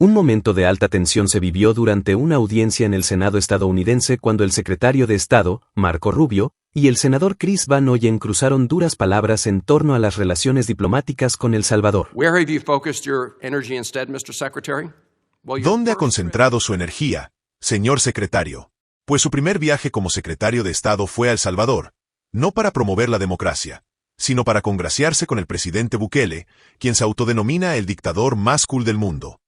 Un momento de alta tensión se vivió durante una audiencia en el Senado estadounidense cuando el secretario de Estado, Marco Rubio, y el senador Chris Van Hollen cruzaron duras palabras en torno a las relaciones diplomáticas con El Salvador. ¿Dónde ha concentrado su energía, señor secretario? Pues su primer viaje como secretario de Estado fue a El Salvador, no para promover la democracia, sino para congraciarse con el presidente Bukele, quien se autodenomina el dictador más cool del mundo.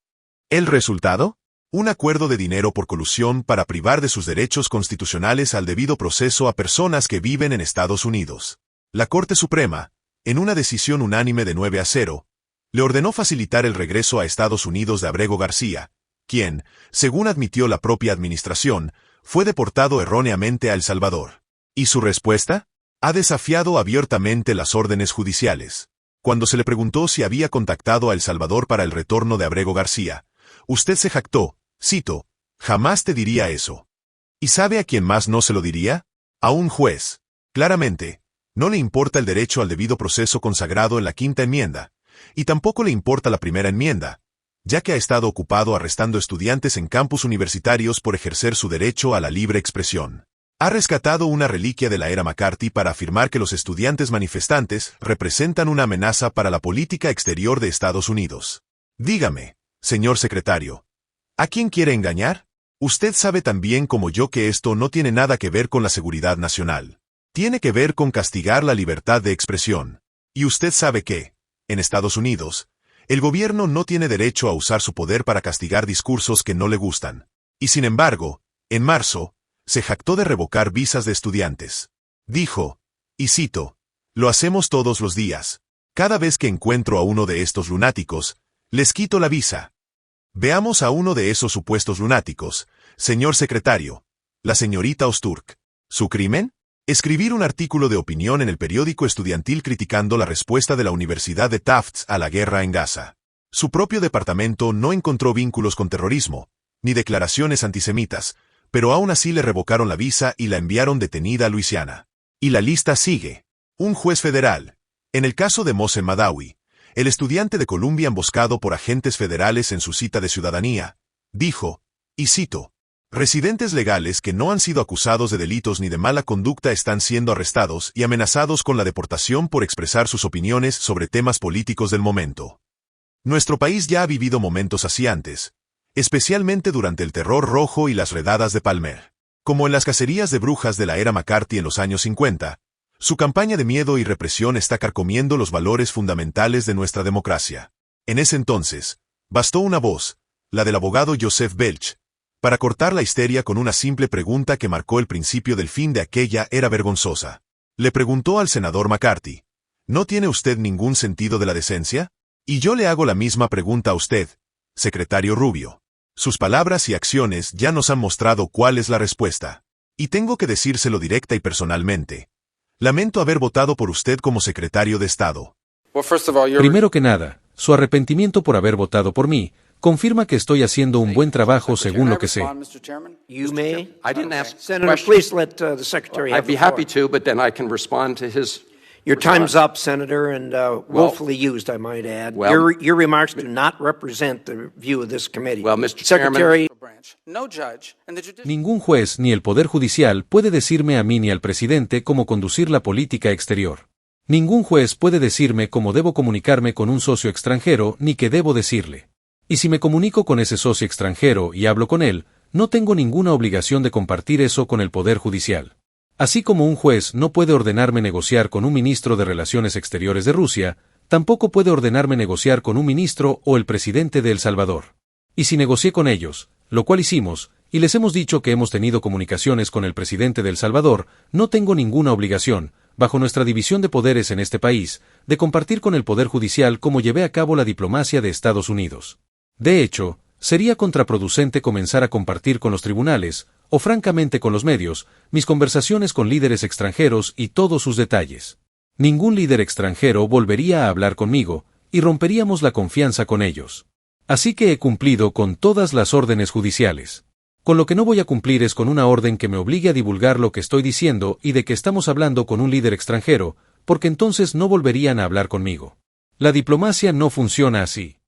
¿El resultado? Un acuerdo de dinero por colusión para privar de sus derechos constitucionales al debido proceso a personas que viven en Estados Unidos. La Corte Suprema, en una decisión unánime de 9-0, le ordenó facilitar el regreso a Estados Unidos de Abrego García, quien, según admitió la propia administración, fue deportado erróneamente a El Salvador. ¿Y su respuesta? Ha desafiado abiertamente las órdenes judiciales. Cuando se le preguntó si había contactado a El Salvador para el retorno de Abrego García, usted se jactó, cito, «Jamás te diría eso». ¿Y sabe a quién más no se lo diría? A un juez. Claramente, no le importa el derecho al debido proceso consagrado en la Quinta Enmienda, y tampoco le importa la Primera Enmienda, ya que ha estado ocupado arrestando estudiantes en campus universitarios por ejercer su derecho a la libre expresión. Ha rescatado una reliquia de la era McCarthy para afirmar que los estudiantes manifestantes representan una amenaza para la política exterior de Estados Unidos. Dígame, señor secretario, ¿a quién quiere engañar? Usted sabe tan bien como yo que esto no tiene nada que ver con la seguridad nacional. Tiene que ver con castigar la libertad de expresión. Y usted sabe que, en Estados Unidos, el gobierno no tiene derecho a usar su poder para castigar discursos que no le gustan. Y sin embargo, en marzo, se jactó de revocar visas de estudiantes. Dijo, y cito, «Lo hacemos todos los días. Cada vez que encuentro a uno de estos lunáticos, les quito la visa». Veamos a uno de esos supuestos lunáticos, señor secretario, la señorita Osturk. ¿Su crimen? Escribir un artículo de opinión en el periódico estudiantil criticando la respuesta de la Universidad de Tufts a la guerra en Gaza. Su propio departamento no encontró vínculos con terrorismo, ni declaraciones antisemitas, pero aún así le revocaron la visa y la enviaron detenida a Luisiana. Y la lista sigue. Un juez federal, en el caso de Mohsen Madawi, el estudiante de Columbia emboscado por agentes federales en su cita de ciudadanía, dijo, y cito, «Residentes legales que no han sido acusados de delitos ni de mala conducta están siendo arrestados y amenazados con la deportación por expresar sus opiniones sobre temas políticos del momento». Nuestro país ya ha vivido momentos así antes, especialmente durante el terror rojo y las redadas de Palmer. Como en las cacerías de brujas de la era McCarthy en los años 50, su campaña de miedo y represión está carcomiendo los valores fundamentales de nuestra democracia. En ese entonces, bastó una voz, la del abogado Joseph Belch, para cortar la histeria con una simple pregunta que marcó el principio del fin de aquella era vergonzosa. Le preguntó al senador McCarthy, ¿no tiene usted ningún sentido de la decencia? Y yo le hago la misma pregunta a usted, secretario Rubio. Sus palabras y acciones ya nos han mostrado cuál es la respuesta. Y tengo que decírselo directa y personalmente. Lamento haber votado por usted como secretario de Estado. Primero que nada, su arrepentimiento por haber votado por mí confirma que estoy haciendo un buen trabajo según lo que sé. You may. Senator, please let the Secretary have the floor. I'd be happy to, but then I can respond to his... Your time's up, Senator, and willfully used, I might add. Your remarks do not represent the view of this committee. Well, Mr. Secretary. Ningún juez ni el Poder Judicial puede decirme a mí ni al presidente cómo conducir la política exterior. Ningún juez puede decirme cómo debo comunicarme con un socio extranjero ni qué debo decirle. Y si me comunico con ese socio extranjero y hablo con él, no tengo ninguna obligación de compartir eso con el Poder Judicial. Así como un juez no puede ordenarme negociar con un ministro de Relaciones Exteriores de Rusia, tampoco puede ordenarme negociar con un ministro o el presidente de El Salvador. Y si negocié con ellos, lo cual hicimos, y les hemos dicho que hemos tenido comunicaciones con el presidente de El Salvador, no tengo ninguna obligación, bajo nuestra división de poderes en este país, de compartir con el Poder Judicial cómo llevé a cabo la diplomacia de Estados Unidos. De hecho, sería contraproducente comenzar a compartir con los tribunales, o francamente con los medios, mis conversaciones con líderes extranjeros y todos sus detalles. Ningún líder extranjero volvería a hablar conmigo, y romperíamos la confianza con ellos. Así que he cumplido con todas las órdenes judiciales. Con lo que no voy a cumplir es con una orden que me obligue a divulgar lo que estoy diciendo y de que estamos hablando con un líder extranjero, porque entonces no volverían a hablar conmigo. La diplomacia no funciona así.